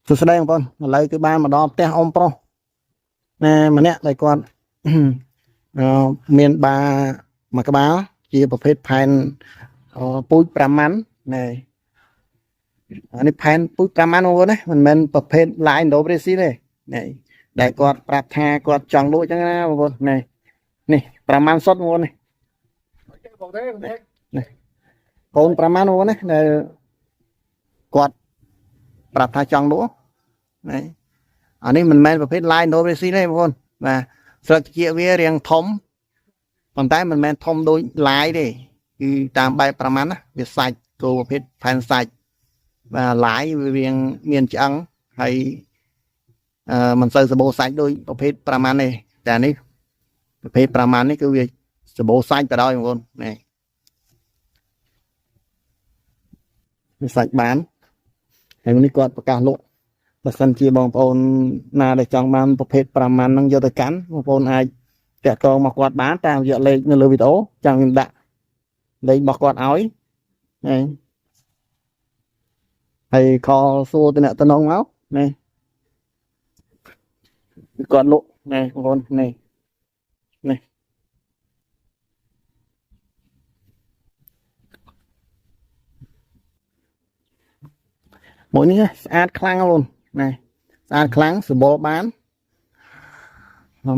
សួស្តីបងប្អូនឥឡូវគឺបានមកដល់ផ្ទះអ៊ំប្រុសណាម្នាក់ដែលគាត់មានបាមួយក្បាលជាប្រភេទផែនពូជ5ម៉ាន់ណែអានេះផែនពូជ5ម៉ាន់បងប្អូនណាមិនមែនប្រភេទឡាយឥណ្ឌូប្រេស៊ីទេណែដែលគាត់ប្រាប់ថាគាត់ចង់លក់ចឹងណាបងប្អូនណែនេះ5ម៉ាន់សុទ្ធបងប្អូននេះកូន5ម៉ាន់បងប្អូនណាដែលគាត់ប្រាប់ថាចង់លក់នេះអានេះមិនមែនប្រភេទ line no racing ទេបងប្អូនបាទស្លឹកជាវារាងធំប៉ុន្តែមិនមែនធំដូច line ទេគឺតាមបែបប្រមាណណាវាសាច់គោប្រភេទផែនសាច់បាទ line វារាងមានឆ្អឹងហើយមិនសូវសម្បូរសាច់ដូចប្រភេទប្រមាណទេតែនេះប្រភេទប្រមាណនេះគឺវាសម្បូរសាច់ទៅដល់បងប្អូននេះវាសាច់បានហើយនេះគាត់ប្រកាសលក់បើសិនជាបងប្អូនណាដែលចង់បានប្រភេទ5ម៉ាន់ហ្នឹងយកទៅកាន់បងប្អូនអាចតាក់ទងមកគាត់បានតាមរយៈលេខនៅលើវីដេអូចាំខ្ញុំដាក់លេខរបស់គាត់ឲ្យហើយខលសួរតំណតំណងមកនេះគាត់លក់នេះបងប្អូននេះមួយនេះស្អាតខ្លាំងបងប្អូនណែស្អាតខ្លាំងសម្បូរបាន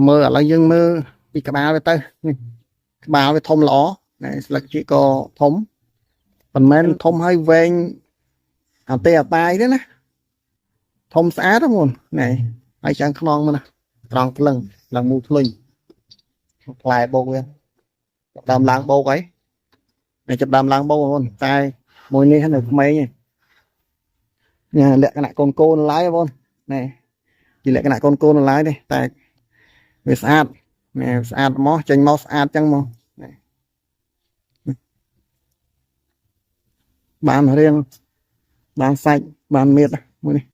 មើលឥឡូវយើងមើលពីក្បាលវាទៅនេះក្បាលវាធំល្អណែស្លឹកជីក៏ធំមិនមែនធំហើយវែងអាទេអាបាយទេណាធំស្អាតបងប្អូនណែហើយចាំងខ្នងមកណាត្រង់ភ្លឹងឡើងមូលភ្លុញផ្លែបោកវាចាប់ដើមឡើងបោកអីចាប់ដើមឡើងបោកបងប្អូនតែមួយនេះនៅក្មេងឯងលក្ខណៈកូនកូនឡាយបងណែជាលក្ខណៈកូនកូនឡាយទេតែវាស្អាតណែស្អាតមកចេញមកស្អាតចឹងមកបានរៀងបានសាច់បានមៀតមួយនេះ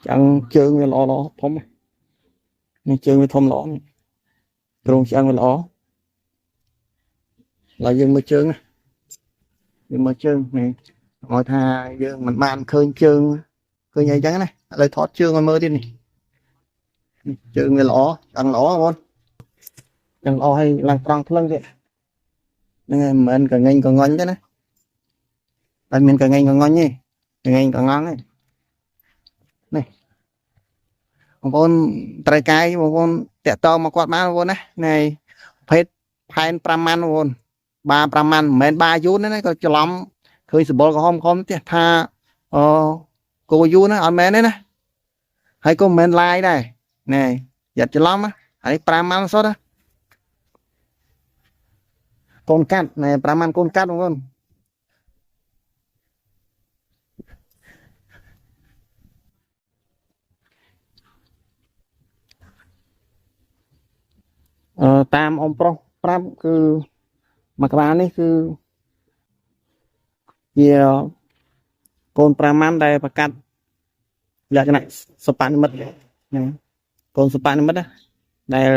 ចឹងជើងវាល្អល្អធំនេះជើងវាធំល្អត្រង់ឆ្អឹងវាល្អឡើយយើងមើលជើងយើងមើលជើងនេះឲ្យថាយើងមិនបានឃើញជើងឃើញអីចឹងណាឥឡូវថតជើងឲ្យមើលទៀតនេះជើងវាល្អឆ្អឹងល្អបងចឹងល្អឲ្យឡើងត្រង់ភ្លឹងទៀតហ្នឹងហើយមិនមែនកងែងកងន់ទេណាតែមានកងែងកងន់ទេកងែងកងងទេនេះបងប្អូនត្រូវកាយបងប្អូនតាក់តងមកគាត់បានបងប្អូនណានៃប្រភេទផែន5ម៉ាន់បងប្អូនបា5ម៉ាន់មិនមែនបាយូនទេណាក៏ច្រឡំឃើញសម្បល់ក្រហមទៀតថាគោយូនណាអត់មែនទេណាហើយក៏មិនមែនឡាយដែរណែយ៉ាត់ច្រឡំហើយ5ម៉ាន់សុទ្ធកូនកាត់ណែ5ម៉ាន់កូនកាត់បងប្អូនតាមអ៊ំប្រុសប្រាប់គឺមួយក្បាលនេះគឺជាកូន5ម៉ាន់ដែលប្រកាសលក្ខណៈសបនិមិត្តកូនសបនិមិត្តដែល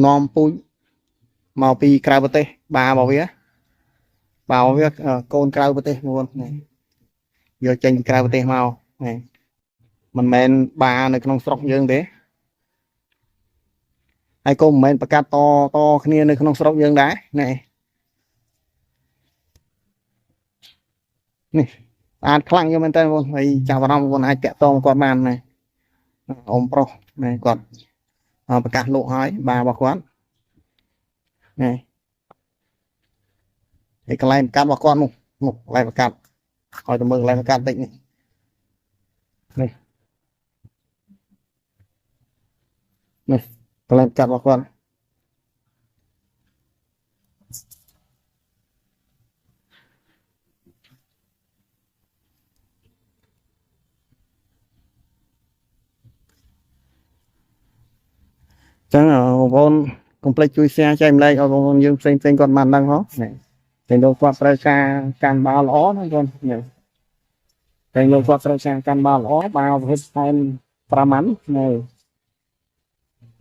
នាំពូជមកពីក្រៅប្រទេសបារបស់វាកូនក្រៅប្រទេសបងប្អូនយកចេញពីក្រៅប្រទេសមកមិនមែនបានៅក្នុងស្រុកយើងទេហើយក៏មិនមែនប្រកាសតគ្នានៅក្នុងស្រុកយើងដែរនេះស្អាតខ្លាំងយកមែនតើបងហើយចាប់អារម្មណ៍បងអាចតាក់ទងគាត់បានណាអ៊ំប្រុសណាគាត់ប្រកាសលក់ហើយបារបស់គាត់នេះហើយកន្លែងប្រកាសរបស់គាត់នោះកន្លែងប្រកាសឲ្យទៅមើលកន្លែងប្រកាសតិចនេះកន្លែងប្រកាសរបស់គាត់ចឹងបងប្អូនកុំភ្លេចជួយ share ចែកម្លែកឲ្យបងប្អូនយើងផ្សេងគាត់បានដឹងហ៎តែលោកគាត់ត្រូវការការបាល់ល្អណាបងប្អូនតែលោកគាត់ត្រូវការការបាល់ល្អបាល់ប្រភេទផែន5ម៉ាន់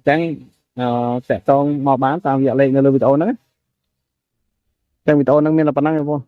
ចឹងតាក់ទងមកបានតាមរយៈលេខនៅលើវីដេអូហ្នឹងចឹងវីដេអូហ្នឹងមានតែប៉ុណ្ណឹងបងប្អូន